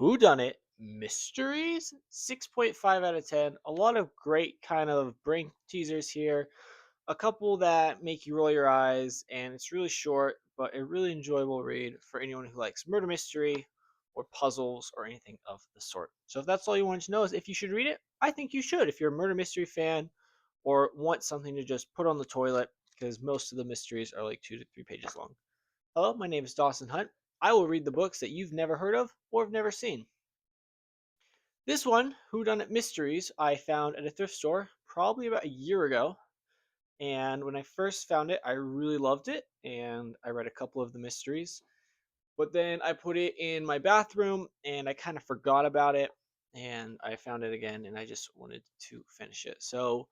WhoDunIt mysteries, 6.5 out of 10. A lot of great kind of brain teasers here. A couple that make you roll your eyes, and it's really short, but a really enjoyable read for anyone who likes murder mystery or puzzles or anything of the sort. So if that's all you wanted to know is if you should read it, I think you should if you're a murder mystery fan or want something to just put on the toilet because most of the mysteries are like 2 to 3 pages long. Hello, my name is Dawson Hunt. I will read the books that you've never heard of or have never seen. This one, WhoDunIt Mysteries, I found at a thrift store probably about a year ago. And when I first found it, I really loved it. And I read a couple of the mysteries. But then I put it in my bathroom and I kind of forgot about it. And I found it again and I just wanted to finish it. So,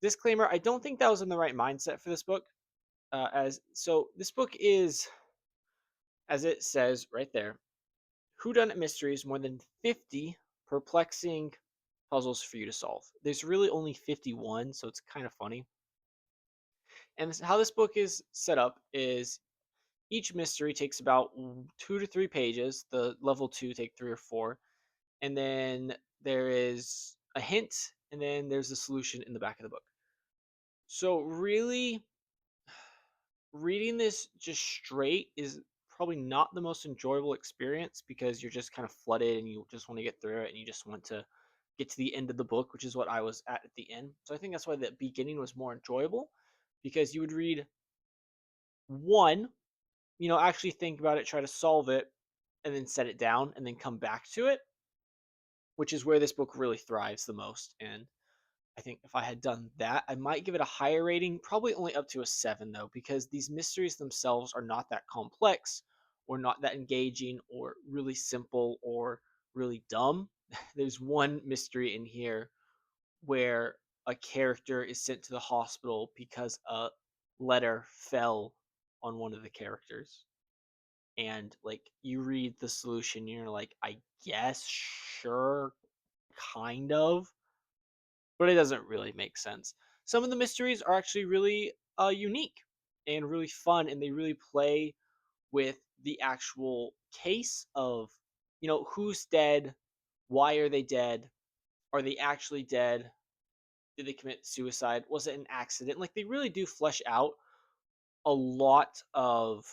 disclaimer, I don't think that was in the right mindset for this book. This book is, as it says right there, WhoDunIt Mysteries, more than 50 perplexing puzzles for you to solve. There's really only 51, so it's kind of funny. And how this book is set up is each mystery takes about 2 to 3 pages. The level two take 3 or 4. And then there is a hint, and then there's a solution in the back of the book. So, really, reading this just straight is probably not the most enjoyable experience because you're just kind of flooded and you just want to get through it and you just want to get to the end of the book, which is what I was at the end. So I think that's why the beginning was more enjoyable because you would read one, actually think about it, try to solve it, and then set it down and then come back to it, which is where this book really thrives the most. And I think if I had done that, I might give it a higher rating, probably only up to a 7 though, because these mysteries themselves are not that complex or not that engaging or really simple or really dumb. There's one mystery in here where a character is sent to the hospital because a letter fell on one of the characters. And like you read the solution, you're like, I guess, sure, kind of, but it doesn't really make sense. Some of the mysteries are actually really unique and really fun, and they really play with the actual case of, who's dead, why are they dead, are they actually dead, did they commit suicide, was it an accident? Like they really do flesh out a lot of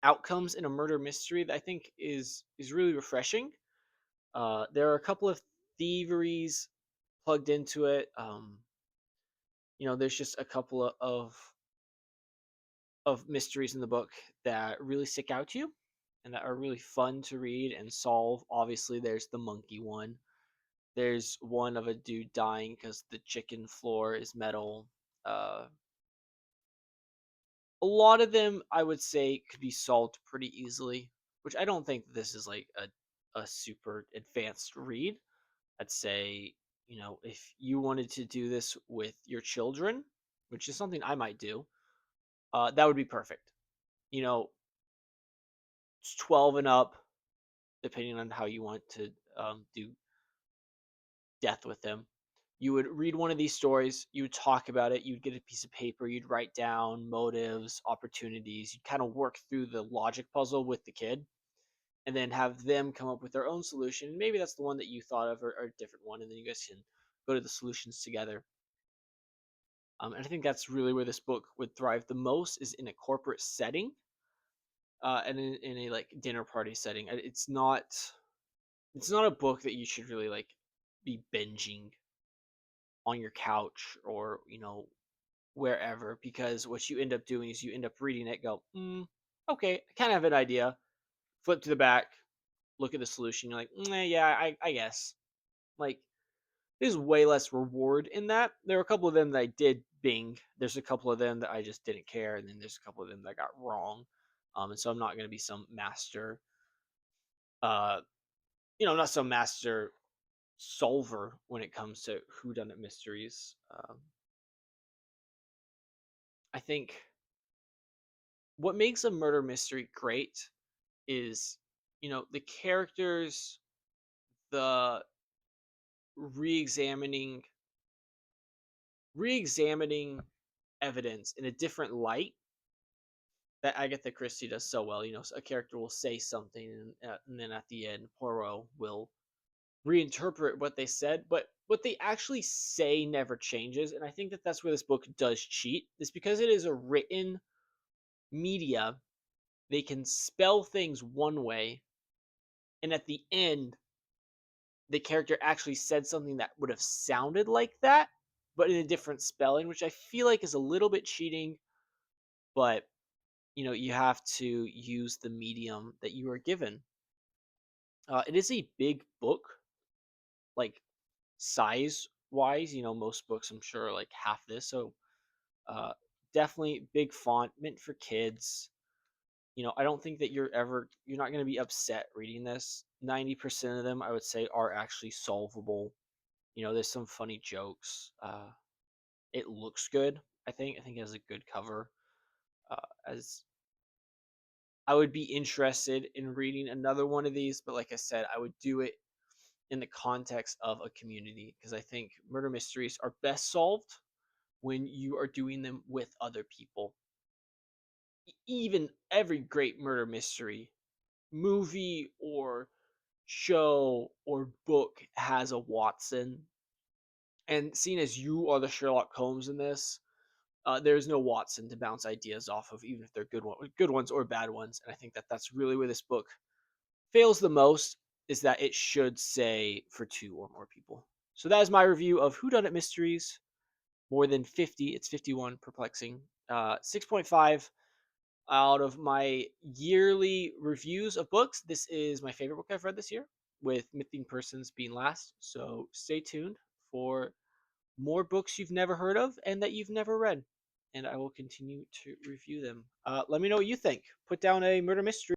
outcomes in a murder mystery that I think is really refreshing. There are a couple of thieveries plugged into it. There's just a couple of mysteries in the book that really stick out to you and that are really fun to read and solve. Obviously, there's the monkey one. There's one of a dude dying because the chicken floor is metal. A lot of them, I would say, could be solved pretty easily, which I don't think this is like a super advanced read. I'd say, if you wanted to do this with your children, which is something I might do, that would be perfect. You know, it's 12 and up, depending on how you want to do death with them. You would read one of these stories, you would talk about it, you'd get a piece of paper, you'd write down motives, opportunities, you'd kind of work through the logic puzzle with the kid, and then have them come up with their own solution. And maybe that's the one that you thought of, or a different one, and then you guys can go to the solutions together. And I think that's really where this book would thrive the most is in a corporate setting, and in a like dinner party setting. It's not a book that you should really like be binging on your couch or wherever, because what you end up doing is you end up reading it, go, okay, I kind of have an idea, flip to the back, look at the solution, you're like, yeah, I guess. Like, there's way less reward in that. There are a couple of them that I did bing. There's a couple of them that I just didn't care, and then there's a couple of them that I got wrong. And so I'm not going to be some master, uh, not some master solver when it comes to whodunit mysteries. I think what makes a murder mystery great is, the characters, the re-examining re-examining evidence in a different light that Agatha Christie does so well. A character will say something, and then at the end, Poirot will reinterpret what they said, but what they actually say never changes. And I think that that's where this book does cheat. Is because it is a written media. They can spell things one way, and at the end, the character actually said something that would have sounded like that, but in a different spelling, which I feel like is a little bit cheating. But you have to use the medium that you are given. It is a big book, like size wise. Most books I'm sure are like half this, so uh, definitely big font, meant for kids. I don't think that you're not going to be upset reading this. 90% of them, I would say, are actually solvable. There's some funny jokes. It looks good. I think it has a good cover. As I would be interested in reading another one of these, but like I said, I would do it in the context of a community because I think murder mysteries are best solved when you are doing them with other people. Even every great murder mystery movie or show or book has a Watson. And seeing as you are the Sherlock Holmes in this, there's no Watson to bounce ideas off of, even if they're good ones or bad ones. And I think that that's really where this book fails the most, is that it should say for two or more people. So that is my review of WhoDunIt Mysteries. More than 50, it's 51, perplexing. 6.5 out of my yearly reviews of books. This is my favorite book I've read this year, with Missing Persons being last. So stay tuned for more books you've never heard of and that you've never read. And I will continue to review them. Let me know what you think. Put down a murder mystery